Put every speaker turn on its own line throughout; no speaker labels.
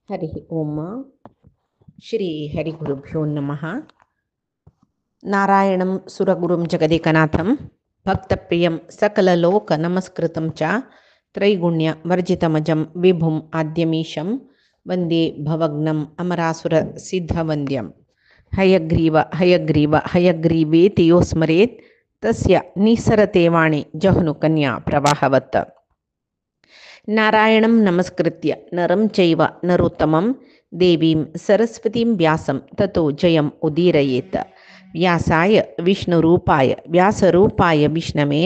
हरि ओम श्री हरिगुरुभ्यो नमः। नारायणं सुरगुरुं जगदेकनाथं भक्तप्रियं सकललोकनमस्कृतं च त्रैगुण्यवर्जितमजं विभुम् आद्यमीशं वन्दे भवग्नम् अमरासुरसिद्धवन्द्यं हयग्रीव हयग्रीव हयग्रीवेति यो स्मरेत् तस्य निस्सरते वाणी जह्नुकन्या प्रवाहवत्। नारायणं नमस्कृत्य नरं चैव नरोत्तमं देवीं सरस्वतीं व्यासं ततो जयम् उदीरयेत्। व्यासाय विष्णुरूपाय व्यासरूपाय विष्णवे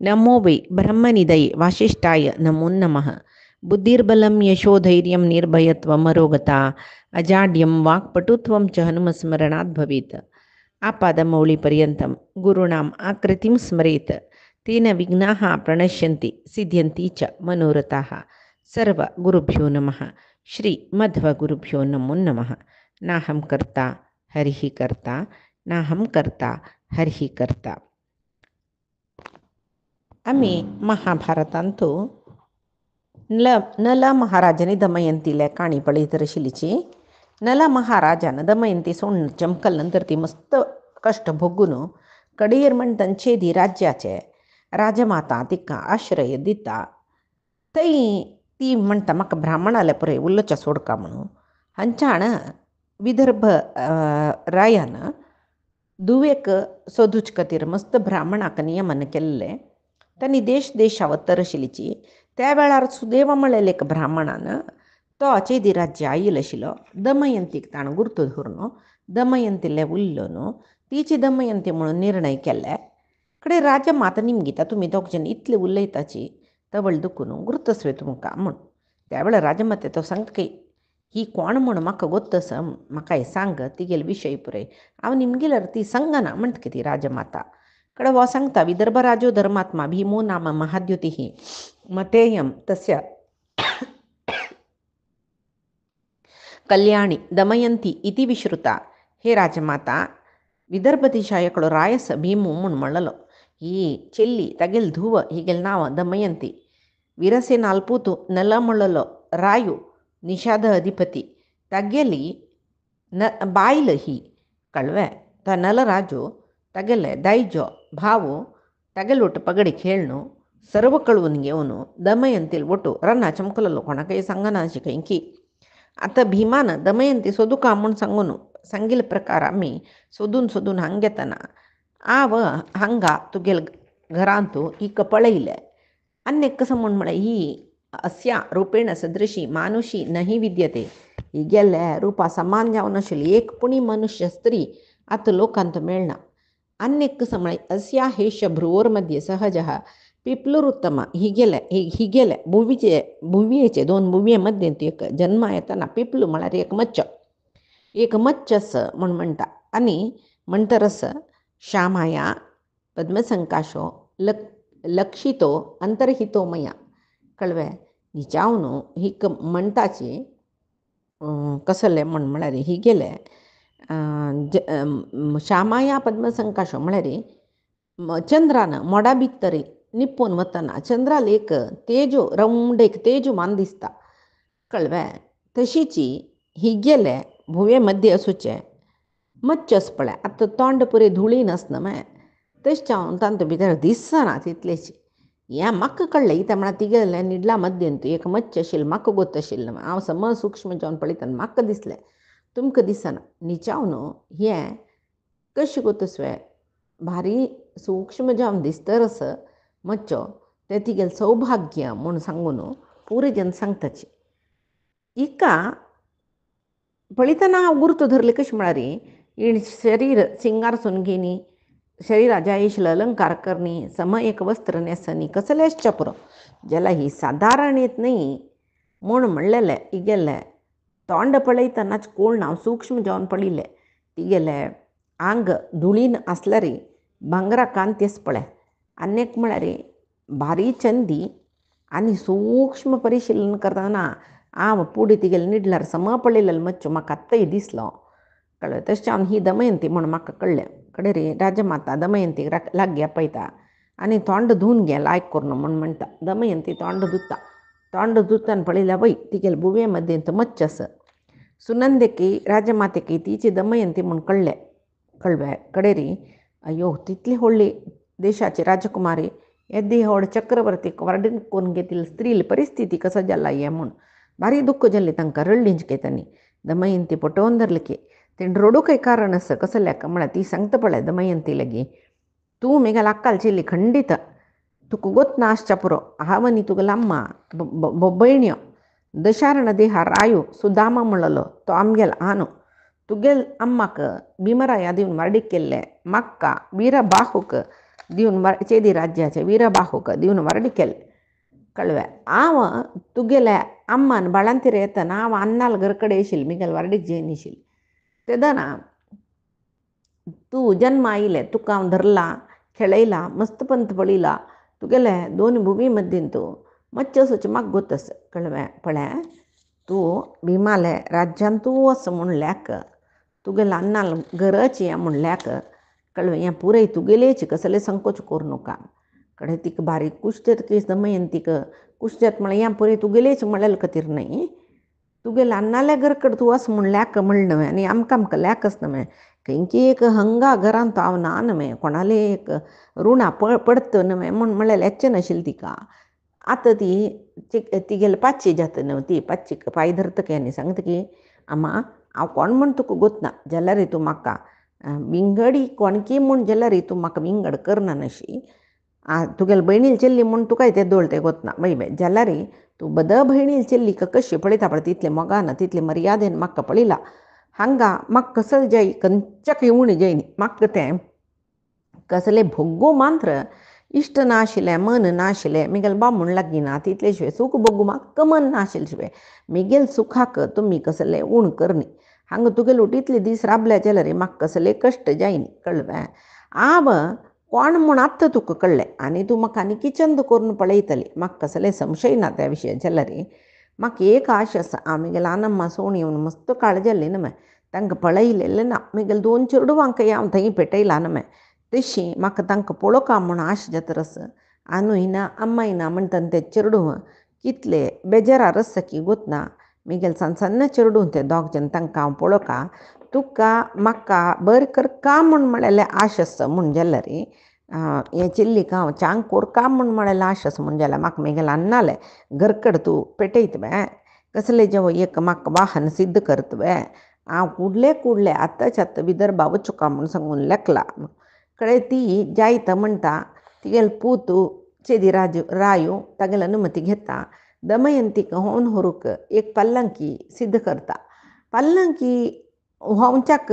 नमो वै ब्रह्मनिधये वासिष्ठाय नमो नमः। बुद्धिर्बलं यशोधैर्यं निर्भयत्वमरोगता अजाड्यं वाक्पटुत्वं च हनुमस्मरणात् भवेत्। आपादमौलिपर्यन्तं गुरूणाम् आकृतिं स्मरेत् तेन विघ्नाः प्रणश्यन्ति सिद्ध्यन्ति च मनोरथाः। सर्वगुरुभ्यो नमः। श्रीमध्वगुरुभ्यो नमो नमः। नाहं कर्ता हरिः कर्ता नाहं कर्ता हरिः कर्ता. आम्ही महाभारतांतू नल महाराजांनी दमयंतीला काणी पळीत रशिलीची. नल महाराजानं दमयंती सोडून चमकल्यानंतर ती मस्त कष्ट भोगून कडेयर म्हणतात छेदी राज्याचे राजमाता तिका आश्रय दिता. ती म्हणटा म्हाका ब्राह्मणाले पळय उल्लोच्या सोडका म्हणून. हांच्यान विदर्भ रायान दुवेक सोदूच खातीर मस्त ब्राह्मणाक नियमन केल्ले. तांणी देश देशावतर आशिल्लीची. त्या वेळार सुदैव म्हणलेले एक ब्राह्मणान तो चेदी राज्य आयल आशिल्लो. दमयंतीक ताणें गुर्तू धरून दमयंतीले उल्लो न्हू तिची दमयंती म्हणून निर्णय केल्ले. कडे राजमाता निमगिता तुम्ही दोग जण इतले उलयताची तवळ दुखून गुर्तस्वे तुमकां म्हूण. त्या वेळार राजमाते तो सांगता की ही कोण म्हूण म्हाका गोत्तस म्हाका हे सांग तिगेले विशय पुरय. हांव निमगेल्यार ती सांगना म्हणटा की ती राजमाता. कडे हो सांगता विदर्भ राजो धर्मात्मा भीमो नाम महाद्युतिः मतेयं तस्य कल्याणी दमयंती इति विश्रुता. हे राजमाता विदर्भ देशायकडो रायस भीमू म्हूण म्हणलो. ही ಚೆಲ್ಲಿ ತಗೆಲ್ ಧುವ ಹೀಗೆಲ್ ನಾವ ದಮಯಂತಿ ವಿರಸೆ ನಾಲ್ಪೂತು ನಲ ಮೊಳ್ಳಲು ರಾಯು ನಿಷಾದ ಅಧಿಪತಿ ತಗೆಲಿ ಬಾಯಿಲ ಹಿ ಕಳ್ವೆ ತ ನಲರಾಜು ತಗೆಲೆ ದೈಜೋ ಭಾವು ತಗೆಲೊಟ್ಟು ಪಗಡಿ ಕೇಳ್ನು ಸರ್ವ ಕಳುವನಿಗೆ ಅವನು ದಮಯಂತಿಲ್ ಒಟ್ಟು ರನ್ನ ಚಮಕಲಲು ಕೊಣಕೈ ಸಂಗನಾಶಿ ಕೈಂಕಿ आता भीमान दमयंती सोदू का म्हूण सांगून सांगिल्ले प्रकार आमी सोदून हांगेतना आव हांगा तुगेल घरांतू हिका पळयले. अन्य कसं म्हण ही अस्या रूपेण सदृशी मानुषी नही विद्यते. हिगेले रूपा समान जावन आशिल्ली एक पुणी मनुष्य स्त्री आतां लोकांत मेळना. अन्य कसं म्हण अस्या हेश भ्रुवोर मध्ये सहजः पिप्लुरुत्तम हिगेले भुवयेचे दोन भुवये मध्ये एक जन्म येताना पिप्लू म्हळ्यार एक मच्छस म्हूण म्हणटा. आनी म्हणटरस श्यामाया पद्मसंकाशो लक्षितो अंतर्हितो मया कळवे निचावनु हिक म्हणटाची कसले म्हळ्यार हिगेले श्यामाया पद्मसंकाशो म्हळ्यार चंद्रान मोडा भितरी निप्पून वतना चंद्राल एक तेजू रावंड एक तेजूमान दिसता कळवे. तशीची हिगेले भुवे मध्ये असूचे मच्छस पळय आतां तोंड पुरे धुळीन आसना मै तशें हांव तांतू भितर दिसना तितलेशी. हें म्हाका कळ्ळें इता म्हळ्यार तिगेले निडला मध्येंतू एक मच्छ आशिल्लो म्हाका गोत आशिल्लो. हांव सम सूक्ष्म जावन पळयतना म्हाका दिसलें तुमकां दिसना. न्हिचाव न्हू हें कशें गोतस्वे भारी सूक्ष्म जावन दिसतरस मच्छो तें तिगेलें सौभाग्य म्हूण सांगून पुरे जन सांगताची. हिका पळयतना हांव गुर्तू धरलें कशें म्हळ्यार ही शरीर सिंगारसून घेनी शरीरा जाय आशिल्लो अलंकार करनी सम एक वस्त्र न्हेसनी कसलेच चपुरो जाल्यार ही सादारण येत न्ही म्हूण म्हणलेलें. हिगेलें तोंड पळयतनाच कोण हांव सूक्ष्म जावन पळयलें. तिगेलें आंग धुळीन आसल्यार भांगरा कांती आस पळय. आनीक म्हळ्यार भारी चंदी आनी सूक्ष्म परिशीलन करतना हांव पुढे तिगेले निडल्यार सम पळयलेलो मच्छो म्हाका आत्ताय दिसलो कळ्ळें. तशें हांव ही दमयंती म्हूण म्हाका कळ्ळें. कडे रे राजमाता दमयंतीक लागीं आपयता आनी तोंड धुवन घे लायक करून म्हूण म्हणटा. दमयंती तोंड धुता. तोंड धुतान पळयल्यार वय तिगेले भुवे मध्ये मच्छस सुनंदेकी राजमातेकी तिची दमयंती म्हूण कळवे कडेरी अयो तितली व्हडली देशाची राजकुमारी येद्दी व्हड चक्रवर्तीक वर्डन करून घेतील स्त्रील परिस्थिती कसं जाला ये म्हूण भारी दुःख जाल्ली तांकां रडलींचके तांणी दमयंती पटोवन धरली तेणें रडूकय कारण आसा कसल्याक म्हळ्यार ती सांगता पळय दमयंती लेगी तूं मेघाल अक्काल चिल्ली खंडीत तुका ಗೊತ್ತಾ आसच्या पुरो हावनी तुगेल अम्मा भयण्यो दशारण देहा रायू सुदामा म्हणलो तो आमगेल आनु तुगेल अम्माक भीमराया दिवन वर्डीक केल्ले मक्का वीरबाहूक दिवन चेदी राज्याचे वीरबाहूक दिवन वर्डी केल्ले कळवे हांव तुगेले अम्मान बाळंतीर येतना हांव अन्नाल घर कडेन येशिल्ली मिगेल वर्डीक जेन येशिल्ली तेदना तूं जन्म आयले तुका हांव धरला खेळयला मस्त पंत पळयला तुगेले दोन भुमी मदीं तूं मच्छ सुच म्हाका गोतस कळवे पळय तूं भीमाले राज्यान तूं वस म्हणल्याक तुगेले अन्नाल घरच हें म्हणल्याक कळवे हें पुरय तुगेलेच कसले संकोच करूं नका कडेन तिका बारीक कुश्टेत केस दमयंतीक कुश्टेत म्हळ्यार हें पुरय तुगेलेच म्हणलेले खातीर न्हय तुगेले अन्नाले घर कडेन तूं वस म्हणल्याक म्हणलें न्हय आनी आमकां लॅकच न्हय खंयची एक हंगा घरांत हांव ना न्हय कोणाले एक रुणा पडत न्हय म्हणलें लेच्चें नाशिल्लें तिका आतां ती तिगेले पांचशी जाता न्हय ती पांचशीक पांय धरतकी आनी सांगता की आम्मा हांव कोण म्हूण तुका गोतना जाल्यार तूं म्हाका विंगडी कोणकी म्हूण जाल्यार तूं म्हाका विंगड करना नाशी तुगेले भयणील चेल्ली म्हूण तुकाय तें दोळ तें गोतना बाय जाल्यार तूं बद भयणील चेल्लीक कशी पळयता पळय तितलें मोगान तितलें मर्यादेन म्हाका पळयला हांगा म्हाका कसले जाय खंयच्याक येवूं जायनी म्हाका तें कसले भोग्गू मात्र इश्ट नाशिल्लें मन नाशिल्लें मिगेल बामूण लागीना तितले शिवाय सूख भोग्गू म्हाका मन नाशिल्ले शिवाय मिगेल सुखाक तुमी कसले उण करनी हांगा तुगेले उटितले दीस राबले जाल्यार म्हाका कसले कश्ट जायनी कळवे हांव कोण म्हूण आत्तां तुका कळ्ळें आनी तूं म्हाका आनी किचंद करून पळयतली म्हाका कसले संशय ना त्या विशयान जाल्यार म्हाका एक आश आसा हांव मिगेल आनम्मा सोण येवन मस्त काळजाल्ली न्हय तांकां पळयलेलें ना मिगेल 2 चेडवांकय हांव थंय पेटयला न्हय तशी म्हाका तांकां पळोवका म्हूण आश जाता आसा आनूय ना अम्माय ना म्हणटा तें चेडूं कितले बेजारार आसा की गोतना मिगेल सन्न चेडूं ते दोग जन तांकां हांव पळोवका तुका म्हाका बरें करका म्हूण म्हळेलें आश आसा म्हूण जाल्यार हें चिल्लीक हांव चांग कोरका म्हूण म्हळेलें आश आसा म्हूण जाल्यार म्हाका मिगेल अन्नालें घरकड तूं पेटयत वे कसले जेव एक म्हाका वाहन सिद्ध करत वे हांव कुडले आत्ताच्या आत्तां विदर्भा वचुका म्हूण सांगून लेखला कळे ती जायता म्हणटा तिगेल पूत चेदी रायू तागेले अनुमती घेता दमयंतीक होवन व्हरूंक एक पल्लंकी सिद्ध करता पल्लंकी होंवच्याक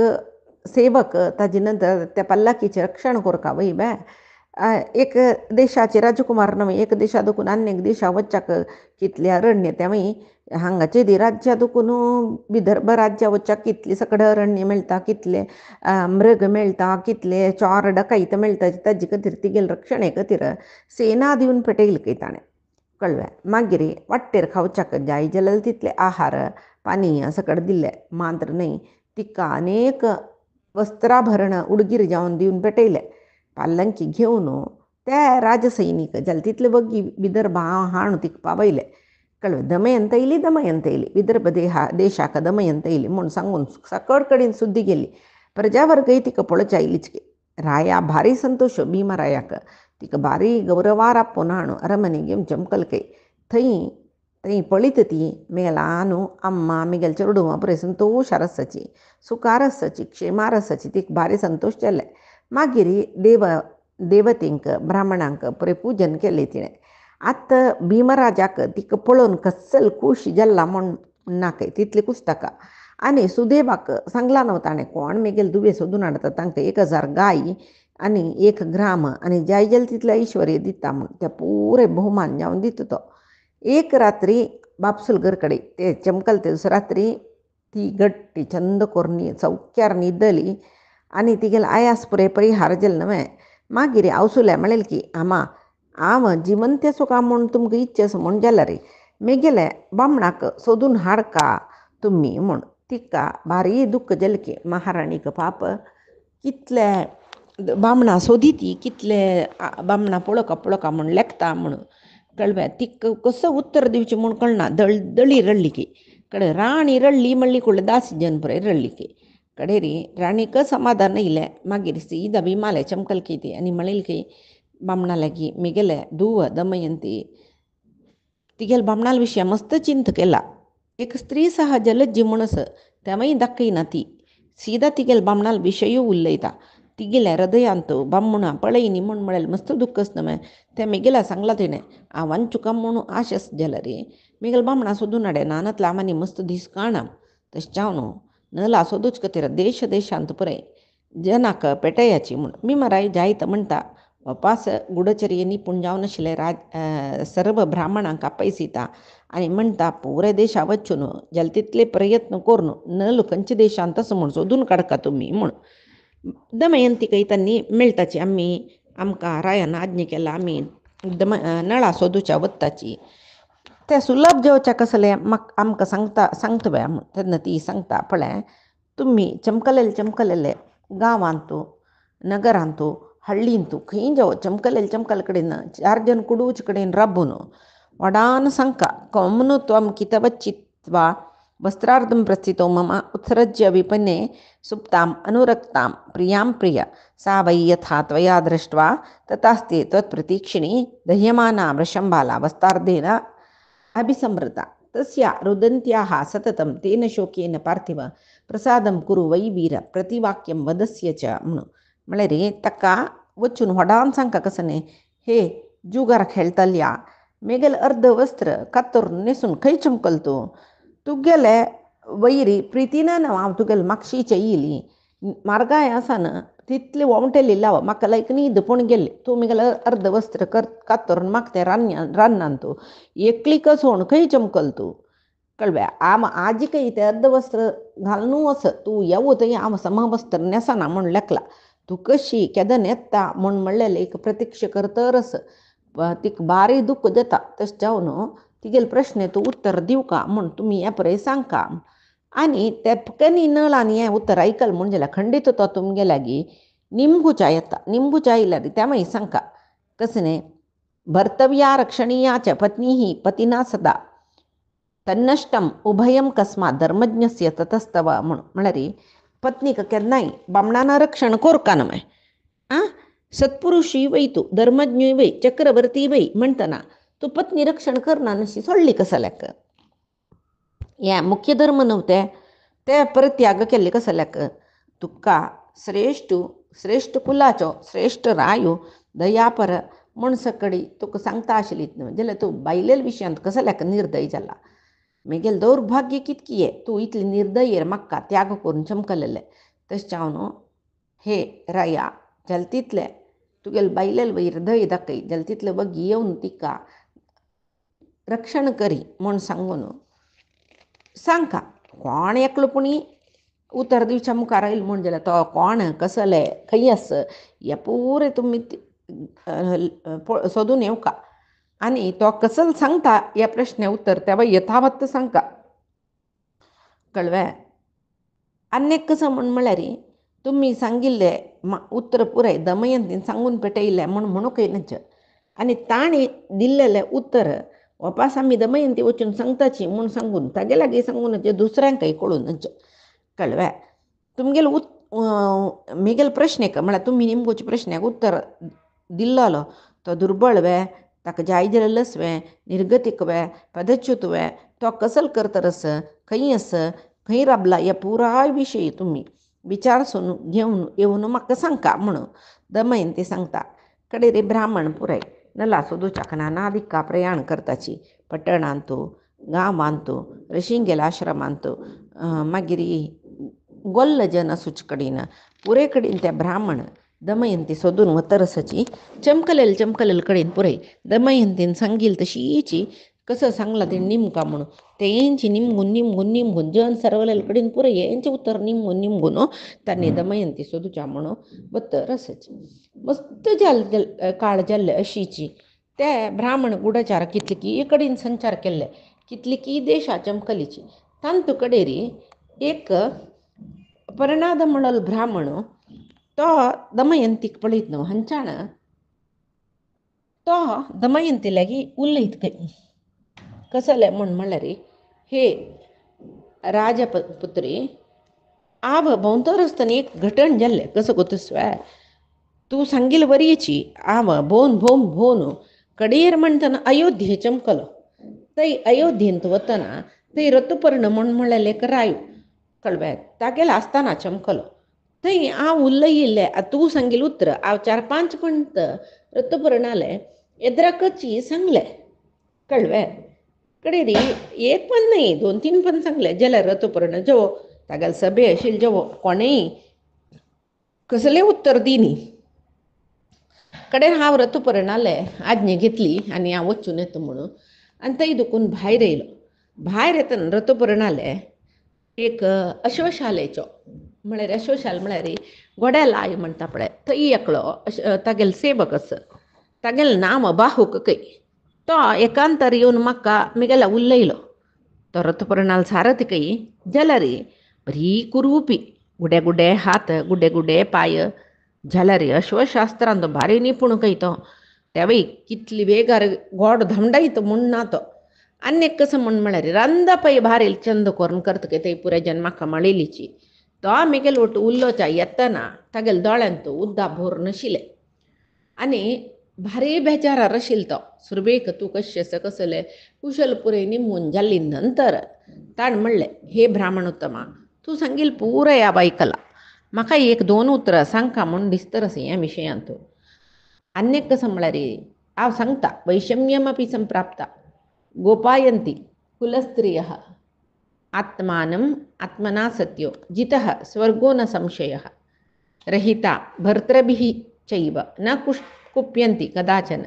सेवक ताजे नंतर त्या पल्लंकीचें रक्षण करता वय बे एक देशाचे राजकुमार न्हय एक देशा दुखून आनी एक देशा वच्चाक कितले अरण्य तेवय हांगा चेदी राज्या दुखून विदर्भ राज्या वच्चाक कितले सकड अरण्य मेळटा कितले मृग मेळटा कितले चोर डकैत मेळटा ताजे खातीर तिगेले रक्षणे खातीर सेना दिवन पेटयले खंय ताणें कळ्ळें मागीर वाटेर खावच्याक जाय जाल्यार तितले आहार पानीय सकड दिल्ले मात्र न्हय तिका अनेक वस्त्राभरण उडगीर जावन दिवन पेटयले पल्लंकी घेवन त्या राजसैनीक जाल्यार तितले बग्गी विदर्भ हाण तिका पावयले कळ्ळें दमयंत येयली विदर्भ देशाक दमयंत येयली म्हूण सांगून सकड कडेन सुद्दी गेली प्रजावर्गय तिका पळोवच्या आयलीच राया भारी संतोश भीमरायाक तिका भारी गौरवार आपोवन हाडून अरमने घेवन चमकलकय थंय पळयत ती मिगेल आनू अम्मा मिगेल चेडूं बरें संतोशार आसाची सुखार आसाची क्षेमार आसाची तिका भारी संतोश जाले मागीर देवतेंक ब्राह्मणांक बरें पूजन केलें तिणें आतां भीमराजाक तिका पळोवन कसल खूश जाल्ला म्हूण नाकय तितले खूश ताका आनी सुदैवाक सांगला न्हय ताणें कोण मिगेल दुवे सोदून हाडटा तांकां 1000 गाय आनी 1 ग्राम आनी जाय जाल्यार तितले ऐश्वर्य दिता म्हूण ते पुरे भोवमान जावन दिता तो एक रात्री बापसूल घर कडेन ते चमकल ते दुसरे रात्री ती गट्टी चंद करून सौख्यार न्हिदली आनी तिगेले आयास पुरे परिहार जाले न्हय मागीर आवसुल्या म्हणलें की आमा हांव जिवंत आसूं म्हूण तुमकां इच्छा आसा म्हूण जाल्यार मेगेले बामणाक सोदून हाडका तुमी म्हूण तिका भारी दुख्ख जालें की महाराणीक पाप कितले बामणां सोदी कितले बामणां पळोवका म्हूण लेखता म्हूण कळ्ळें तिका कसो उत्तर दिवचें म्हूण कळना दळी रडली की कಡೆ राणी रडली मळली कुठले दासी जन पुरे रडली की कडे री राणीक समाधान इले मागीर सीदा विमाले चमकल की ती आणि म्हणील की बामणा लागी मिगेले धुव दमयंती तिगेल बामणाल विषय मस्त चिंत केला एक स्त्री सह जलज्जी म्हणस त्यामही दाखई ना ती सीदा तिगेल बामणाल विषयू उल्लयता तिगेल्या हृदयांतो बामणा पळईनी म्हण म्हळेल मस्त दुःखच नमे त्या मिगेला सांगला तिने आ ವಂಚುಕ म्हणू आशस जलरी मिगल बामणा सोदू नडे नानतला आमानी मस्त दीस काणाम तश्चावनो नला सोदूच कतीर देश देशांत पुरे जनाक पेटयाची म्हण मी मराय जायत म्हणता वापास गुडचर्येनी पुंजावन शिले सर्व ब्राह्मणांक आपयसिता आणि म्हणता पुरे देशा वचून जलतितले प्रयत्न करून नल कंच देशांत तसं म्हण सोदून काडका तुम्ही म्हण दमयंती काही त्यांनी मिळताची आम्ही आमका रायान आज्ञे केला आम्ही नळा सोदूच्या वत्ताची ते सुलभ जेवच्या कसले मग आमकां सांगता तेन्ना ती सांगता पळय तुम्ही चमकलेले गांवांतू नगरांतू हळ्ळींतू खंय जावं चमकल कडेन 4 जन कुडूच कडेन राबून वडान सांका कमनु त्वं कितवच्चित्वा वस्त्रार्धं प्रस्थितो मम उत्सृज्य विपन्ने सुप्ताम् अनुरक्तां प्रियां प्रिय सा वै यथा त्वया दृष्ट्वा तथास्ते त्वत्प्रतीक्षिणी दह्यमाना वृषम्बाला वस्त्रार्धेन अभिसंवृता तस्या रुदन्त्याः सततं तेन शोकेन पार्थिव प्रसादं कुरु वै वीर प्रतिवाक्यं वदस्य च म्हळे रे तक्का वचून व्हडान सांगता कसने हे जुगार खेळतल्या मेगेल अर्ध वस्त्र कातरून नेसून खंय चमकल तुगेले वैरी प्रितीनं हांव तुगेल मागशीचे येयली मार्गाय आसान तितले वोमटेली लाव म्हाका लायक न्हीद पूण गेले तूं मुगेल अर्ध वस्त्र कातरून मागते रान्नान तूं एकली कसोण खंय चमकल तूं कळव्या आम आजी काही ते अर्ध वस्त्र घालनू असं तू येऊ थंय हांव समवस्त्र नेसना म्हण लेखला तू कशी केदन येता म्हण म्हणलेले एक प्रतीक्षा करतरस तिक बारी दुःख देता तशें जावन तिगेल प्रश्न तूं उत्तर दिव का म्हण तुमी हे पळय सांगका आणि ते फकनी नळानी हें उत्तर ऐकल म्हणजे खंडित तो तुमगे लागी निंबूच्या येता निंबूच्या इल्यार त्या मागीर सांगका कसने भर्तव्या रक्षणीया च पत्नी पतिना सदा तन्नष्टम उभयम कस्मात धर्मज्ञस्य ततस्तव म्हळ्यार पत्नीक केन्नाय बामणानं रक्षण कोरका न्हय सत्पुरुशी वय तू धर्मज्ञ वय चक्रवर्ती वय म्हणटना तू पत्नी रक्षण करना नशी सोडली कसल्याक हे मुख्य धर्म नव्हते ते परित्याग केल्ले कसल्याक तुका श्रेष्ठ कुलाचो श्रेष्ठ रायो दयापर म्हणसकडी तुका सांगता आशिल्ली न्हय जाल्यार तूं बायलेल विशयांत कसल्याक निर्दय जाला मेगेल दौर्भाग्य कितकी आहे तू इतली निर्दयेर म्हाका त्याग करून चमकलेले तशें हांव न्हू हे राया जलतितले तुगेल बायलेल वयर दय दाखय जलतितले वगी येवन तिका रक्षण करी म्हण सांगून सांगका कोण एकलोपणी उतर दिवच्या मुखार येयल म्हण जाल्यार तो कोण कसले खंय आस हे पुरे तुमी सोदून येवका आणि तो कसल सांगता या प्रश्न उत्तर तेव्हा यथावत सांगता कळवे अनेक कसं म्हळ्यार तुम्ही सांगिल्ले उत्तर पुराय दमयंतीन सांगून पेटयले म्हणूक नच आणि ताणी दिल्लेले उत्तर वापस आम्ही दमयंती वचून सांगताची म्हूण सांगून तागे लागी सांगूनच दुसऱ्यांकय कळूनच कळवे तुमगेल मेगेल प्रश्नेक म्हळ्यार तुमी निमगोच्या प्रश्नाक उत्तर दिल्लो तो दुर्बळ वे ताका जाय जाल्यार लसवें निर्गतीक वे पदच्युत वे तो कसल करतरस खंय राबला ह्या पुराय विशयी तुमी विचारसून घेवन येवन म्हाका सांगका म्हणून दमयंती सांगता कडे रे ब्राह्मण पुराय नला सोदूच्या नानादिका प्रयाण करताची पట్టणांतू गांवांतू ऋषिंगेल आश्रमांतू मागीर गोल्ल जन आसूच कडेन पुरे कडेन ते ब्राह्मण दमयंती सोदून वतरसाची चमकलेल कडेन पुरय दमयंतीन सांगील तशीची कसं सांगला ते निमका म्हणून तेंची निमगून जन सरवलेल कडेन पुरय हेंचे उत्तर निमगून तांणी दमयंती सोदूच्या म्हणून वतरसाची मस्त काळ जाल्ले अशीची ते ब्राह्मण गुडाचार कितले की कडेन संचार केल्ले कितली की देशा चमकलीची तांतू कडेरी एक परणाद म्हणल ब्राह्मण तो दमयंतीक पळयत न्हू हांच्यान तो दमयंती लागी उलयत कसले म्हळ्यार हे राजपुत्री आव भोंवतरसतना एक घटण जाल्लें कसं गोतस्वा तूं सांगिल वरयेची आव भोवन भोवन भोवन कडेर म्हणटना अयोध्ये चमकलो थंय अयोध्येंत वतना थंय ऋतुपर्ण म्हणलें एक रायो कळ्ळें तागेलो आसतना चमकलो थंय हांव उलयिल्लें तूं सांगिल उतर हांव 4-5 म्हणट ऋतुपर्णालें एद्राकची सांगलें कळ्ळें कडेरी एक पण नाही 2-3 पण सांगलें जाल्यार ऋतुपर्ण जेवो तागेले सभे आशिल्ले जेवो कोणेय कसलें उत्तर दिनी कडेन हांव ऋतुपर्णालें आज्ञा घेतली आनी हांव वचून येता म्हणून आनी थंय दुखून भायर येयलो भायर येतना ऋतुपर्णालें एक अश्वशालेचो म्हळ्यार अश्वशाल म्हळ्यार घोड्या लाय म्हणटा पळय थंय एकलो तागेलो सेवक आसा तागेलें नांव बाहूककय तो एकांतर येवन म्हाका म्हगेल्या उलयलो तो ऋतुपर्णाल सारथकय जाल्यार बरी कुरवपी गुडे गुडे हात गुडे गुडे पाय जाल्यार अश्वशास्त्रांत तो भारी निपूण खंय तो तेवय कितली वेगार गोड धमडायत म्हूण ना तो आनी एक कसं म्हळ्यार रांदा पळय भारी चंद करून करतकय थंय पुराय जन म्हाका मळिल्लीची तो म्हगेलो वट उरलोच्या येतना तागेले दोळ्यांत उद्दा भोर नाशिल्लें आनी भारी बेजारार आशिल्लो तो सुरवेक तूं कशें आसा कसलें कुशल पुरय निमून जाल्ली नंतर ताणें म्हणलें हे ब्राह्मणोत्तमा तूं सांगिल पुराय हांव आयकलां म्हाका 1-2 उतरां सांगता म्हूण दिसता अशें ह्या विशयांत आनी एक कसं म्हळ्यार हांव सांगता वैषम्यमपि संप्राप्ता गोपायन्ति कुलस्त्रियः आत्मानम् आत्मना सत्यो जितः स्वर्गो न संशयः रहिता भर्तृभिः चैव न कुप्यन्ति कदाचन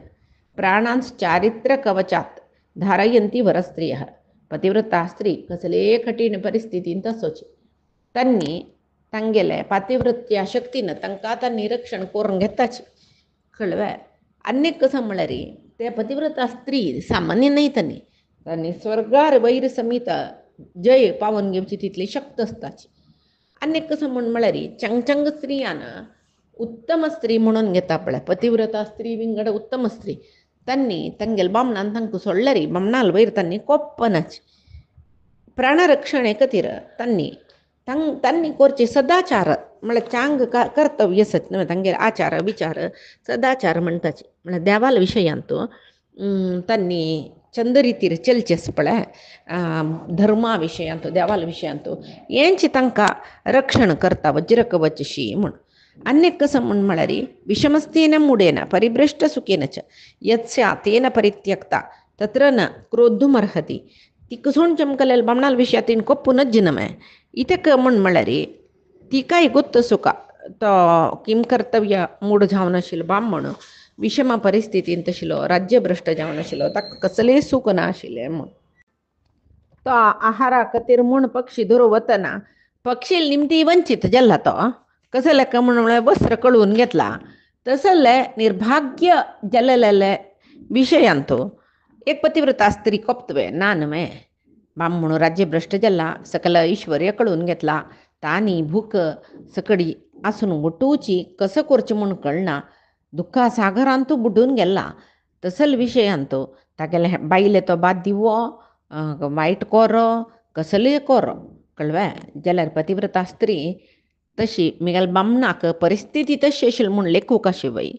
प्राणांश्चारित्रकवचात् धारयन्ति वरस्त्रियः पतिव्रता स्त्री कसले कठीण परिस्थितींत आसोची तांणी तांगेले पातिव्रत्या शक्तीन तांकां आतां निरीक्षण करून घेताची कळ्ळें आनी कसं म्हळ्यार ते पतिव्रता स्त्री सामान्य नाही तांणी स्वर्गार वैर समीत जय पावन घेवची तितली शक्त आसताची आनी कसं म्हळ्यार चंगचंग स्त्रियान उत्तम स्त्री म्हणून घेता पळय पतिव्रता स्त्री विंगड उत्तम स्त्री तांणी तांगेले बामणान तांकां सोडल्यार बामणाल वयर तांणी कोप्पनाची प्राणरक्षणे खातीर तांणी करचे सदाचार म्हळ्यार चांग कर्तव्य आसत न्हय तांगेले आचार विचार सदाचार म्हणटाचे म्हळ्यार देवाल विशयांत तांणी चंदरितीर चलचे आसा पळय धर्मा विशयांत देवाल विशयांत हेंचे तांकां रक्षण करता वज्रकवचशी म्हूण आनी कसं म्हळ्यार विषमस्तेन मुडेन परिभ्रष्ट सुखेन च यत्स्या तेन परित्यक्ता तत्र न क्रोद्धुमर्हति ती कसोण चमकलेल्या बामणाल विशयातीन कोप्पूनच जिनमे इतक म्हळ्यार ती काय गोत्त सुका तो किम कर्तव्य मूड जावन आशिल्लो ब्राह्मण विशम परिस्थितींत आशिल्लो राज्यभ्रश्ट जावन आशिल्लो ताका कसलेंय सूख ना आशिल्लें म्हूण तो आहारा खातीर म्हूण पक्षी धरून वतना पक्षी निमती वंचीत जाल्ला तो कसले का म्हळ्यार वस्त्र कळून घेतला तसले निर्भाग्य जाल्लेले विशयांत एक पतिव्रता स्त्री कोप्तवे ना न्हय ब्राह्मण राज्यभ्रश्ट जाल्ला सकल ऐश्वर्य कळून घेतला तानी भूक सकडी आसून उठूची कसं करचें म्हूण कळना दुख्खा सागरांत बुडून गेला तसल विशयांत तागेले बायले तो बाद दिवो वायट कोरो कसलेय कोरो कळ्ळें जाल्यार पतिव्रता स्त्री तशी म्हगेल्या बामणाक परिस्थिती तशी आशिल्ली म्हूण लेखूक आशिवय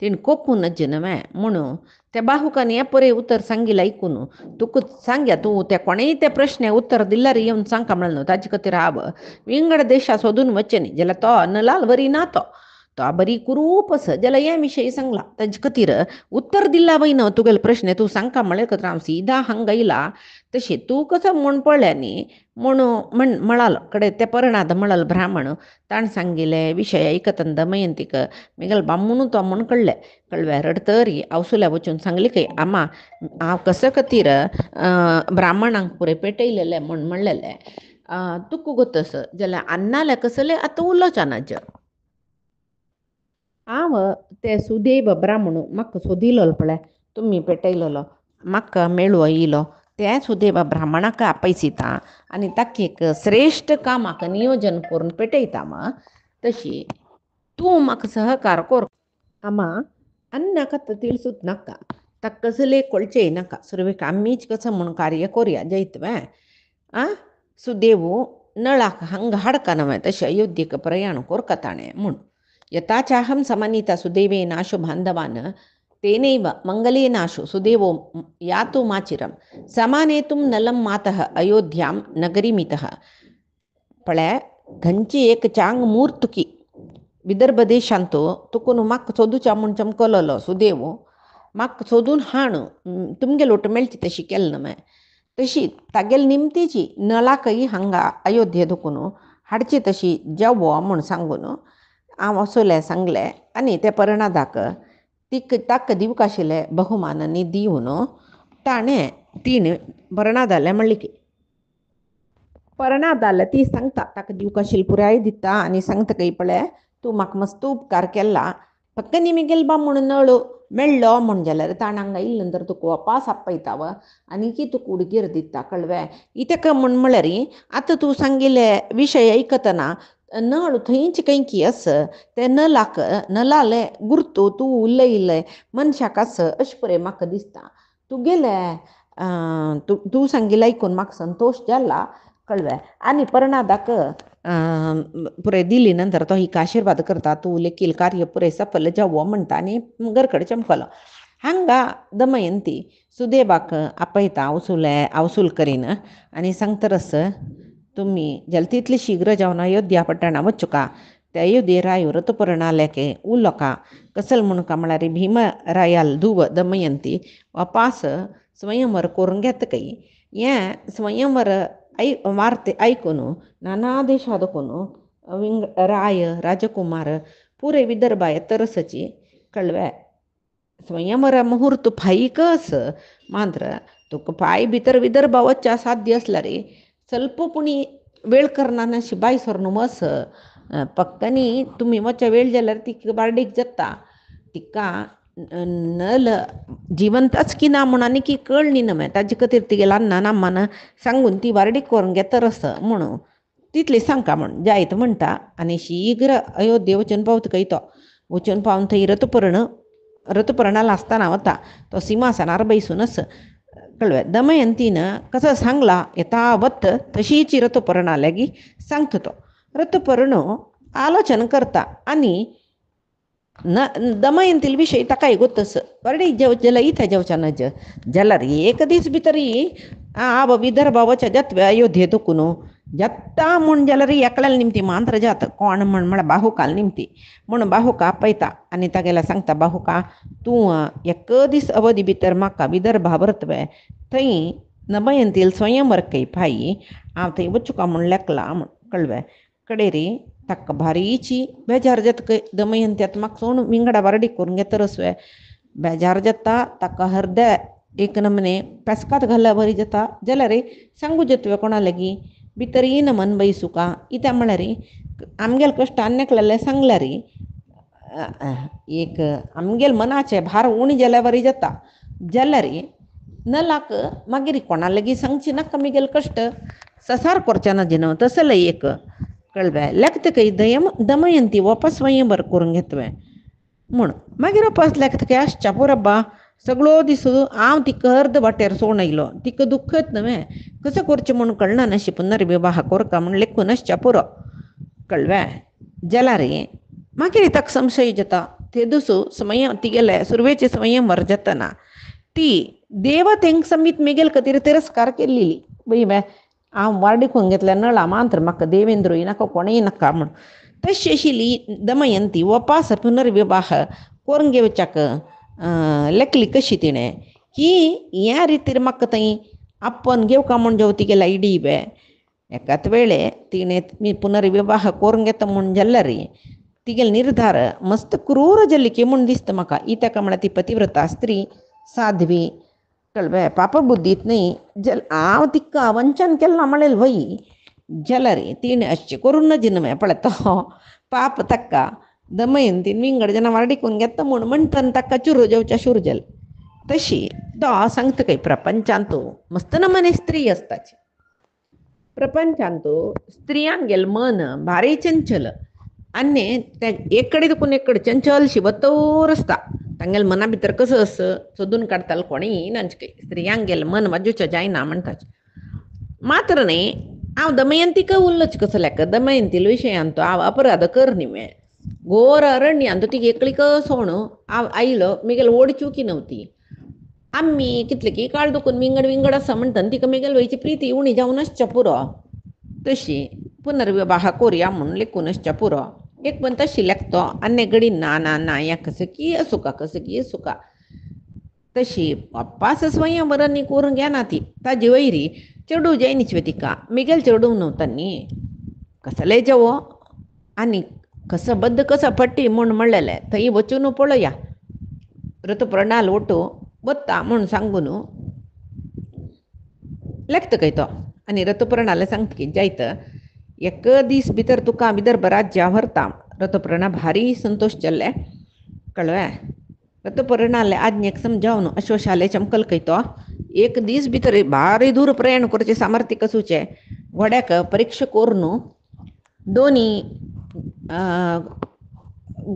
तिणें कोपूनच न्हय म्हणून त्या बाहूकान हें पळय उतर सांगिल्लें आयकून तुका सांगया तूं त्या कोणेय त्या प्रश्नाक उत्तर दिल्यार येवन सांगता म्हणलें न्हू ताजे खातीर हांव विंगड देशा सोदून वचचें न्ही जाल्यार तो नलाल बरी ना तो बरी कुरूप आसा जाल्यार हे विशयी सांगला ताजे खातीर उत्तर दिला वय न्हू तुगेले प्रश्न तूं सांगता म्हळ्ळे खातीर हांव सीधा हांगा येयला तशें तूं कसो म्हूण पळय न्ही म्हणून म्हळालो कडेन ते परणाद म्हळालो ब्राह्मण ताणें सांगिल्ले विशय आयकतना दमयंतीक म्हगेलो बामून तो म्हूण कळ्ळें रडतरी हांव सुल्या वचून सांगली खंय आमा हांव कशे खातीर ब्राह्मणांक पुरे पेटयलेलें म्हूण म्हणलेलें तुका गोतस जाल्यार अन्नाले कसलें आतां उलोवचा नाज हांव ते सुदैव ब्राह्मण म्हाका सोदिलो पळय तुमी पेटयलेलो म्हाका मेळूं येयलो ते सुदैव ब्राह्मणाक आपयसिता आनी ताका एक श्रेश्ठ कामाक नियोजन करून पेटयता तशी तूं म्हाका सहकार कर आमा अन्नाक आतां तिळसूत नाका ताका कसले कळचेय नाका सुरवेक आमीच कसं म्हूण कार्य करुया जैतवें सुदेवो नळाक हंग हाडका नव्हे तशें अयोध्येक प्रयाण कोरकताणें म्हूण यथाचाहं समनीता सुदेवेनाशु बांधवान् तेनैव मंगलेनाशु सुदेवो यातु माचिरं समानेतुं नलं मातः अयोध्यां नगरीमितः पळे घंची एक चांग मूर्तुकी विदर्भ देशांतो तुकून म्हाका सोदूच्या म्हूण चमकलोलो सुदेव म्हाका सोदून हाण तुमगे लोट मेळची तशी केली नमे तशी तागेल निमतीची नळाकय हांगा अयोध्ये दुखून हाडची तशी जेवो म्हूण सांगून हांव वसोले सांगलें आनी ते परणादाक ताका दिवंक आशिल्ले बहुमानांनी दिवन तिणें परणादालें म्हणलें की परणादाले ती सांगता ताका दिवंक आशिल्लें पुराय दिता आनी सांगता की पळय तूं म्हाका मस्त उपकार केला फक्त निमगेल बा म्हूण नळ मेळ्ळो म्हण जाल्यार ताणें हांगा इल्ल नंतर तुका वापास आपयता आनी की तुका उडगेर दिता कळ्ळें इतका म्हळ्यार आतां तूं सांगिल्ले विशय आयकतना नळ थंयच कैकी आस ते नलाले गुर्तू तूं उलयले मनशाक आस अशें पळय म्हाका दिसता तुगेले तूं सांगिल्लें आयकून म्हाका संतोश जाला कळ्ळें आनी परणादाक पुरे दिली नंतर तो हिका आशिर्वाद करता तूं लेखील कार्य पुरे सफल जावो म्हणटा आनी घरकड चमकलो हांगा दमयंती सुदेवाक आपयता अवसूल करीन आनी सांगतरस तुम्ही जल्द शीघ्र जावन अयोध्या पट्टणा वचुका ते अयोध्ये राय ऋतुपर्णालेके उलोका कसल म्हणुका म्हळ्यार भीमरायाल धुव दमयंती वापास स्वयंवर करून घेत कई हें स्वयंवर वार्ते ऐकून नाना देशादकून राय राजकुमार पुरे विदर्भाय तरसची कळवे स्वयंवर मुहूर्त फाईकस मात्र तुका पाय भितर विदर्भा वच्चा साध्य असला रे ಸ್ವಲ್ಪ पुणी वेळ करना नशी बाय सरनु मस पक्कनी तुम्ही वच्चा वेळ जाल्यार तिका बार्डीक जाता तिका नल जिवंतच की ना म्हूण आनी की कळनी नमे ताजे खातीर तिगेला नामान सांगून ती बार्डीक करून घेता रस म्हणून तितली सांगता म्हण जायत म्हणटा आनी शीघ्र अयोध्ये वचून पावता खंय तो वचून पावन थंय ऋतुपर्णाला आसतना वता तो सिंहासनार बैसूनच कळ्ळें दमयंतीनं कसं सांगला यथावत तशीच ऋतुपर्णा लागी सांगता तो ऋतुपर्ण आलोचन करता आनी दमयंतील विषय ताकाय गोतस बरडी जेवचेला इथे जेवच्या नज जाल्यार एक दीस भितरी आब विदर्भा वच जत्वे अयोध्ये दुखून जत्ता म्हूण जाल्यार एकल्याला निमती मांत्र जात कोण म्हण बाहुकाल निमती म्हूण बाहुका आपयता आनी तागेला सांगता बाहुका तूं एक दीस अवधी भितर म्हाका विदर्भा व्हरतवे थंय दमयंतील स्वयंवर कई फाई हांव थंय वचुका म्हूण लेखला म्हूण कळ्ळें कडेरी ताका भारीची बेजार जाता दमयंत्यात म्हाका सोण विंगडा बारडी करून घेता रसवे बेजार जाता ताका हरदे एक नमने पेस्कात घालल्या बरी जाता जाल्यार सांगू जातवे कोणा लागीं भितर येना मन बैसुका इत्या म्हळ्यार आमगेल कश्ट अन्यकलें सांगल्यार एक आमगेल मनाचे भार उणी जाल्या बरी जाता जाल्यार नलाक मागीर कोणा लागीं सांगची नाका मिगेल कश्ट ससार करचे ना जिनो तसले एक कळ्ळें लेखता खंय दमयंती वापस स्वयंवर करून घेतवे म्हूण मागीर वापस लेखता खंय आसच्या पुरब्बा सगळो दीस हांव तिका अर्द वाटेर सोडून आयलो तिका दुख्खत न्हय कसं करचें म्हूण कळना नाशी पुनर्विवाह करता म्हूण लेखून आसच्या पुरो कळ्ळें जाल्यार मागीर ताका संशय जाता ते दुसू तिगेले सुरवेचे स्वयंवर जातना ती देवतेंक समीत मेगेल खातीर तिरस्कार केल्ली बय हांव वार्डी करून घेतल्या नळा मांत्र म्हाका देवेंद्रूय नाका कोणूय नाका म्हूण तशी आशिल्ली दमयंती वपास पुनर्विवाह करून घेवच्याक लेखली कशी तिणें ही ह्या रितीर म्हाका थंय आप्पन घेवका म्हूण जेव तिगेला इडी बे एकाच वेळे तिणें पुनर्विवाह करून घेता म्हूण जाल्यार तिगेल निर्धार मस्त क्रूर जाल्ली की म्हूण दिसता म्हाका ही ताका म्हळ्यार ती पतिव्रता स्त्री साध्वी कळ्ळें पाप बुद्धीत न्ही हांव तिका वंचन केलां म्हणलें वय जाल्यार तिणें अशें करून नज न्हय पळय तो पाप ताका दमयंतीन विंगड जेन्ना वार्डी करून घेता म्हूण म्हणटन ताका चुरू जेवच्या शूर जाल तशी तो सांगता खंय प्रपंचांत मस्त नमने स्त्री आसताची प्रपंचांत स्त्रियांक गेल मन भारी चंचल आनी ते एक कडेन देखून एक कडेन चंचल शिवतोर आसता तांगेल मना भितर कसं असं सोदून काडतालो कोणीय नाच स्त्रियांक गेल मन वाजूचें जायना म्हणटाच मात्र न्ही हांव दमयंतीक उरलोच कसो लेक दमयंतील विशयांतो हांव अपराध करनिमे घोर अरण्यात तिगे एकलीक सोण आयलो मिगेल ओडच्युकी नव्हती आम्ही कितले की काळ दुखून विंगड विंगड असं म्हणतात तिका मिगेल वयची प्रीती उणी जाऊनच पुरो तशी पुनर्विवाह कोरया म्हणून लेखूनच पुरो एक पण तशी लेखतो अन्य गडी ना ना ना या कसं की असू का तशी पप्पास स्वयंवरांनी करून घ्या ना ती ताजी वैरी चेडू जैनीच तिका मिगेल चेडू नव्हता नी कसले जेवो आणि कसं बद्द कसं पट्टी म्हूण म्हणलेले थंय वचून पळया ऋतुप्रणाल ओटू बत्ता म्हणून सांगून लेखत काय तो आणि ऋतुप्रणाला सांगता की जायत एक दीस भितर तुका विदर्भ राज्य व्हरता ऋतुप्रणा भारी संतोष चल्ले कळवे ऋतुपर्णाले आज्ञेक समजावन अश्वशाले चमकल कयतो एक दीस भितर भारी दूर प्रयाण करचे सामर्थ्य कसूचे घोड्याक परीक्षा कोरून दोन्ही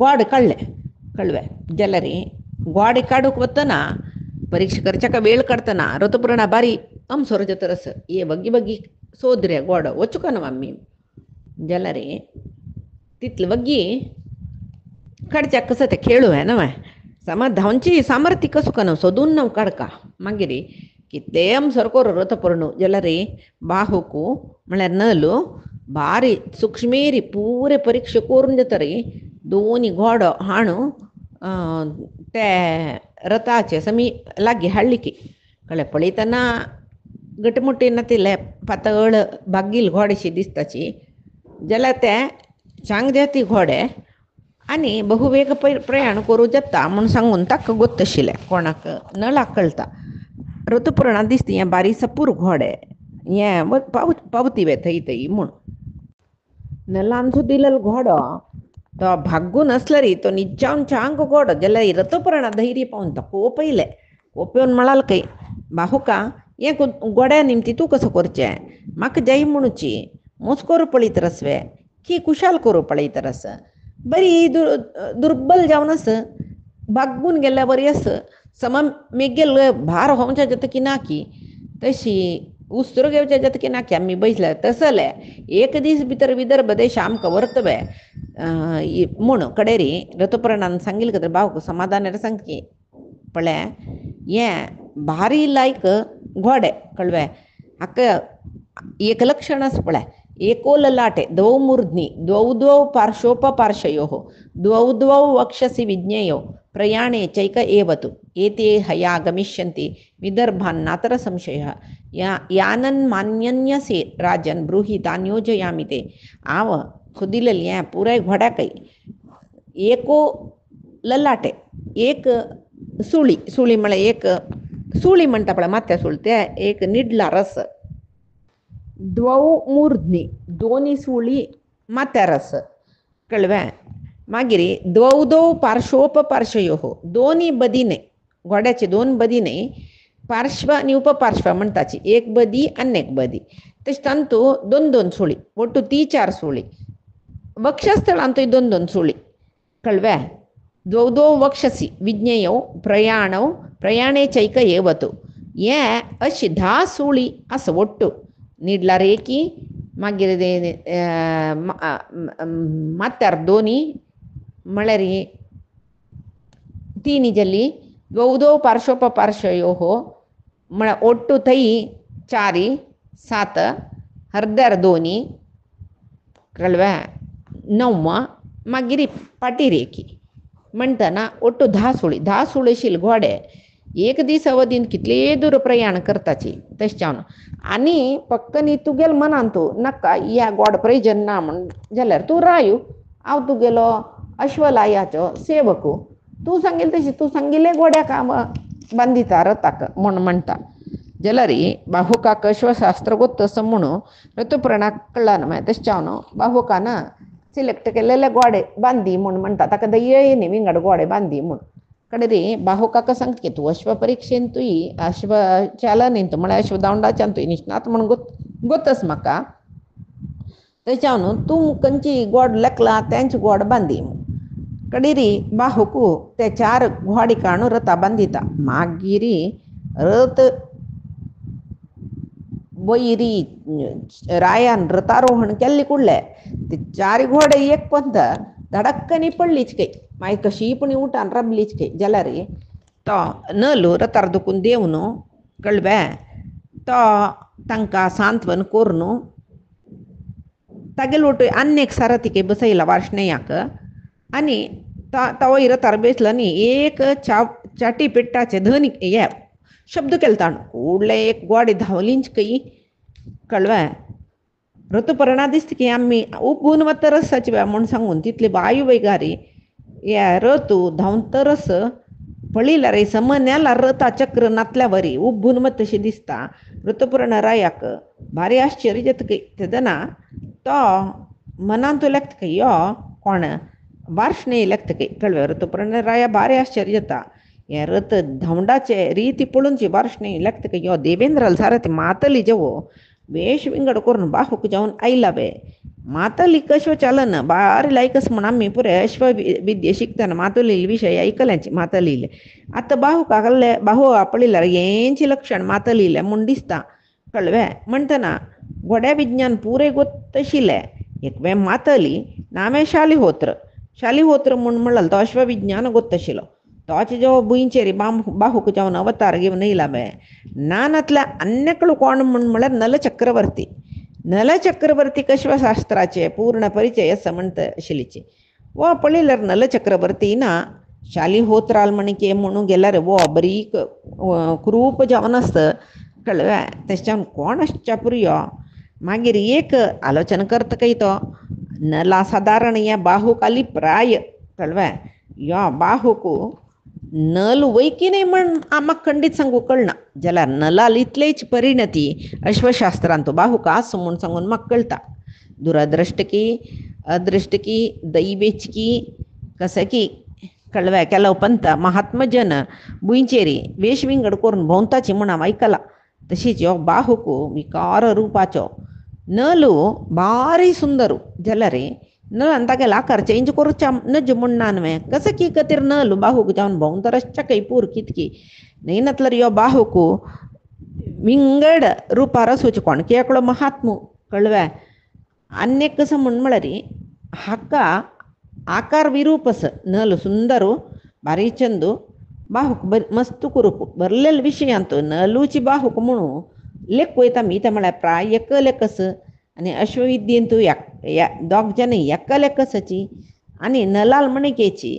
गोड कळवे जलरी गोड काडूक वतना परीक्षा करच्या वेळ काढतना ऋतुपर्णा बारी सोरज तरस ये बग्गी बग्गी सोदरे गोड वचुका ना मम्मी जलरी तितलं बग्गी काडच्या कसं ते खेळू आहे ना समा धावची सामर्थ्य कसं का सोदून नव काडका मागिरी कितले सरकोर ऋतुपर्णू जलरी बाहुकू म्हळ्यार नलू भारी सूक्ष्मेरी पुरे परीक्षा करून जातरी दोन्ही घोड हाणू ते रथाचे समी लागी हाडलिकी कळे पळयतना गटमुट्टीन तिले पातळ बागील घोडेशी दिसताची जाल्यार ते चांग देती घोडे आनी बहुवेग प्रयाण करूं जाता म्हूण सांगून ताका गोत्त आशिल्लें कोणाक नळाक कळटा ऋतुपर्णा दिसता हें बारी सपूर घोडे हें पावती वे थंय म्हूण नलांचो दिलेलो घोडो तो भाग्गून असलो रे तो निजावन चांग घोडो जाल्यार ऋतुपर्णा धैर्य पावन तो कोपयले कोपयोन म्हळाल खंय बाहुका हें गोड्या निमती तूं कसो करचें म्हाका जाय म्हणूची मोस करूं पळयत रसवे की कुशाल करूं पळयत रस बरी दुर्बल जावन आस भाग्गून गेल्या बरी आस सम मेगेल भार होवच्या जाता की ना की तशी उस्तरो घेवच्या जाता की ना की आमी बैसल्या तसले एक दीस भितर विदर्भ देश आमकां व्हरतवे म्हूण कडेरी ऋतुपर्णान सांगिल्लें तर भावक समाधान सांग की पळय हें भारी लायक घोडे कळवे हाका एक लक्षण आसा पळय एको ललाटे द्वौ मूर्ध्नि द्वौ पार्श्वोपपार्श्वयोः द्वौ वक्षसि विज्ञेयो प्रयाणे चैक एवतु एते हया गमिष्यन्ति विदर्भान्नातर संशयः यानन् मान्यन्यसे राजन् ब्रूहि तान् योजयामि ते आव खुदिलेल हें पुराय घोड्याकय एको ललाटे एक सुळी म्हळ्यार एक सुळी म्हणटा पळय माथ्या सुळ ते एक निडला रस द्वौ मूर्ध्नि दोन्ही सुळी माथ्या रस कळवे मागिरी द्वौ पार्श्वोपपार्श्वयोः दोन्ही बदीने घोड्याचे दोन बदीने पार्श्व आणि उपपार्श्व म्हणटाची एक बदी आनी एक बदी तशें तांतू दोन सुळी ಒಟ್ಟು 3-4 सुळी वक्षस्थळांतूय दोन सुळी कळवे द्वौ वक्षसि विज्ञेयौ प्रयाणे चैक एवतु हें अशी 10 सुळी आसा ಒಟ್ಟು निडला रेकी मागीर माथ्यार दोनी म्हळ्यार तीन जल्ली द्वौ पार्श्वोपपार्श्वयोः म्हळ्यार ಒಟ್ಟು थंय 4-7 अर्द्यार दोनी कळवे 9 मागीर पाटी रेकी म्हणटना ಒಟ್ಟು 10 सुळी आशिल्ले घोडे एक दीस अवधीन कितले दूर प्रयाण करताची तशें जावन आनी फक्त न्ही तुगेल मनान तूं नाका ह्या गोड प्रयोजन ना म्हण जाल्यार तूं रायो हांव तुगेलो अश्वलायाचो सेवकू तूं सांगिल्लें तशें तूं सांगिल्लें गोड्याक बांदिता रथाक म्हूण म्हणटा जाल्यार बाहुकाक अश्वशास्त्र गोत्त असो म्हणून ऋतुपर्णाक कळ्ळां न्हय तशें जावन बाहुकान सिलेक्ट केलेले गोडे बांदी म्हूण म्हणटा ताका दये न्ही विंगड गोडे बांदी म्हूण कडेरी बाहुकाक सांगता की तूं अश्व परीक्षेन तुई अश्व चालनींत म्हळ्यार अश्व दांडाच्यान तुवें निष्णात म्हूण गोतस म्हाका तेच्यावन तूं खंयची गोड लेखला तेंच गोड बांदी कडेरी बाहुकू ते 4 घोडी रथा बांदिता मागीर रथ वैरी रायान रथारोहण केल्ले कुडले ते चारी घोडे एक पंत धडक्कनी पडलीच काही मागीर कशी पण उठान रबलीच काही जाल्यार तो नलो रथार दुखून देवन कळबे तो तांकां सांत्वन करून तागेल वटू आनी सारथी बसयला वार्ष्णेयाक आनी तो रथार बेसलो न्ही एक चाटी पेट्टाचे धनी हे शब्द केलो ताणें फुडले एक गोडे धांवलींच काही कळवा ऋतुपर्णा दिसता की आमी उबून वतरसाची म्हूण सांगून तितली बायू वैगारी या रथू धांवतरस पळयल्यार समन्याला रथा चक्र नातल्या वरी उबून वत तशी दिसता ऋतुपर्ण रायाक भारी आश्चर्य जाता तेदना तो मनांत लेखता यो कोण वार्ष्णेय लेखता कळवे ऋतुपर्ण राया भारी आश्चर्य जाता हे रथ धांवडाचे रीती पळोवनची वार्ष्णेय लेखता यो देवेंद्राल सारथी मातली जेवो वेश विंगड करून बाहूक जावन आयला बे मातली कशें चलन बारी लायकस म्हूण आमी पुरे अश्वविद्या शिकतना मातली विशय आयकल्यांचे मातलीले आतां बाहूक आहले बाहू पळयल्यार हेंची लक्षण मातलीले म्हूण दिसता कळवे म्हणटना घोड्या विज्ञान पुरे गोत आशिल्ले एक वे मातली नामे शालिहोत्र म्हूण म्हणलेलो तो अश्वविज्ञान गोत आशिल्लो तोच जो भुंयचेर बाहूक जावन अवतार घेवन येयला बे नानांतल्या अन्यकळो कोण म्हूण म्हळ्यार नल चक्रवर्ती कश्वशास्त्राचे पूर्ण परिचय असं म्हणत आशिल्लीचे वो पळयल्यार नल चक्रवर्ती ना शालिहोत्राल म्हणके म्हणून गेल्यार वो बरीक क्रूप जावन आसता कळ्ळें तेच्यान कोण आसच्या पुरयो मागीर एक आलोचना करता काय तो नला सादारण या बाहूक आली प्राय कळ्ळें यो बाहूक नल वैकी नाही म्हण आम्हाक खंडीत सांगू कळना जाल्यार नलाल इतलेच परिणती अश्वशास्त्रांत तो बाहूक आस म्हूण सांगून म्हाका कळटा दुरदृष्टकी अदृष्टकी दैवेचकी कसकी कळवे केलो पंत महात्मजन भुंयचेरी वेशविंगड करून भोंवताची म्हूण हांव आयकलां तशीच हो बाहूक विकार रुपाचो नलू बारी सुंदर जाल्यार नलान तागेलो आकार चेंज करूच्या नज म्हणना न्हय कसं की खातीर नल बाहूक जावन भोंवतरसच्या काही पूर कितकी न्हयनातल्यार यो बाहूक विंगड रुपार आसूचे कोण की एकलो महात्मो कळवे आनी कसं म्हळ्यार हाका आकार विरूप आस नल सुंदर भारी चंदू बाहूक मस्त कुरूप बरलेले विशयांत नलूची बाहूक म्हणून लेख वयता मी ते म्हळ्यार प्राय एक लेखस आनी अश्वविद्येंत दोग जन एका लेखसाची आनी नलाल म्हणकेची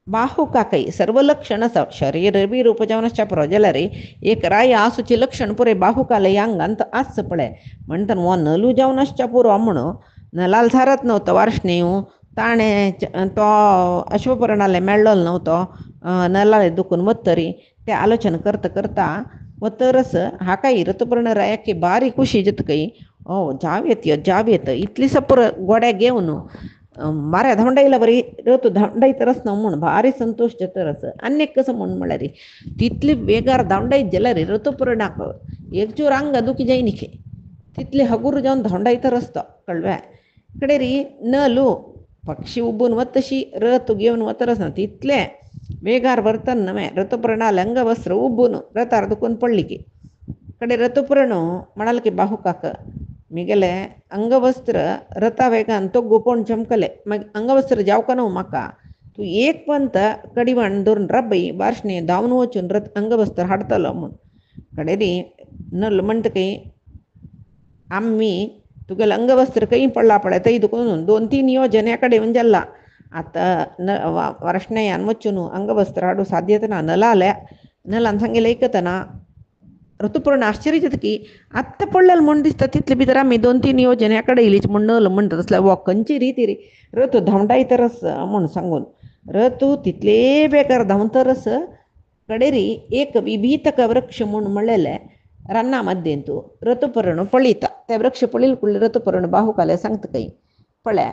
बाहूकाकय सर्व लक्षण आसा शरीर बी रूप जावन आसच्या पुरो जाल्यार एक राय आसूची लक्षण पुरे बाहूकाले अंगांत आस पळय म्हणटा हो नलू जावन आसच्या पुरो म्हणून नलाल सारत नव्हतो वार्ष्णेय ताणें तो अश्वपर्णाले मेळ्ळो नव्हतो नलाले दुखून वतरी ते आलोचना करता करता वतरस हाकाय ऋतुपर्ण रायाक बारी खुशी जाता कय जावेत इतली सपूर गोड्याक घेवन बाऱ्या धांवडायला बरी रथ धांवडायतरस न्हू म्हूण भारी संतोश जातरस आनी कसं म्हूण म्हळ्यार तितली वेगार धांवडायत जाल्यार ऋतुपर्णाक एक जोर आंग दुखी जायनी खे तितली हगूर जावन धांवडायतरस तो कळवे कडेर नलू पक्षी उबून वत तशी रथ घेवन वतरस ना तितले वेगार वर्तन न्हय ऋतुपर्णाल अंगवस्त्र उबून रथार दुखून पडली की कಡೆ ಋತುಪರ್ಣ म्हणाल बाहुकाक मिगेले अंगवस्त्र रथा वेगान तो गोपोण चमकले मग अंगवस्त्र जावका न्हू म्हाका तू एक पंत कडीवाण धरून रब्बई बार्शणे धांवन वचून रथ अंगवस्त्र हाडतलो म्हूण कडेरी नल म्हणटकी आम्ही तुगेलें अंगवस्त्र खंय पडला पळय थंय दुखून 2-3 योजन कಡೆ जाल्ला आतां वर्षण्यान वचून अंगवस्त्र हाडू साध्यता ना नलान सांगेलें ऐकतना ऋतुपर्ण आश्चर्य जाता की आत्तां पडलेलें म्हूण दिसता तितले भितर आमी 2-3 योजन कಡೆ येयलीच म्हूण नल म्हणटा तसल्या वो खंयची रीती रे रथ धांवडायतरस म्हूण सांगून रथ तितले बेकार धांवतरस कडेरी एक विभीतक वृक्ष म्हूण म्हणलेले रान्ना मध्येंतू ऋतुपर्ण पळयता ते वृक्ष पळयले कुडले ऋतुपर्ण बाहुकाले सांगता खंय पळय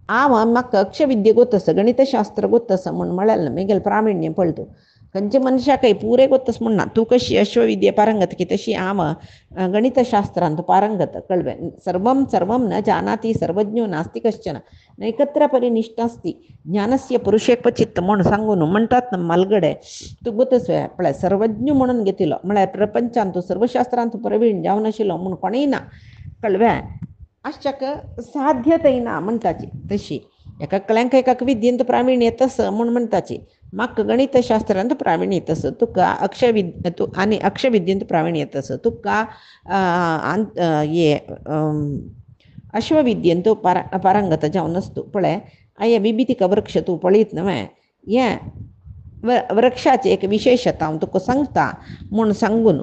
म्हाका अक्षविद्या गोतस गणितशास्त्र गोतस म्हूण म्हळेलें मिगेल प्राविण्य पळय तूं खंयचे मनशाक काही पुरे गोत्तस म्हणना तू कशी अश्वविद्ये पारंगत की तशी आम गणितशास्त्रांत पारंगत कळवे सर्वं सर्वं न जानाति सर्वज्ञो नास्ति कश्चन नैकत्र परिनिष्ठास्ति ज्ञानस्य पुरुषे क्वचित म्हण सांगून म्हणतात ना मालगडे तू गोतस पळय सर्वज्ञ म्हणून घेतिलो म्हळ्यार प्रपंचांत सर्वशास्त्रांत प्रवीण जावन आशिल्लो म्हूण कोणेय ना कळवे अशाक साध्यतेना म्हणटाची तशी एका कळ्यांक एकाक विद्येंत प्रावीण्य तस म्हूण म्हणटाची म्हाका गणितशास्त्रांत प्रावीण्य तस तुका तू आनी अक्षविद्येंत प्रावीण्य तस तुका अश्वविद्येंत पारंगत जावन आसतू पळय आये बिबितिका वृक्ष तू पळयत न्हय हें वृक्षाची एक विशेषता हांव तुका सांगता म्हूण सांगून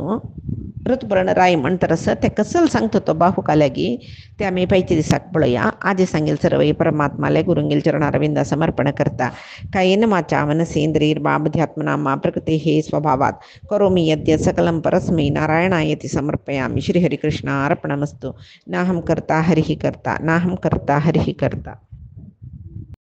ऋतुपर्ण म्हणटरस ते कसल सांगता तो बाहुकाल्यागी ते आमी पैचे दिसाक पळया आजे सांगेल सर्व परमात्माले गुरुंगेल चरणारविंदा समर्पण करता कायेन वाचा मनसेंद्रियर्वा बुद्ध्यात्मना मा प्रकृतेः स्वभावात् करोमि यद्यत् सकलं परस्मै नारायणायति समर्पयामि श्रीहरिकृष्णार्पणमस्तु नाहं कर्ता हरिः कर्ता नाहं कर्ता हरिः कर्ता.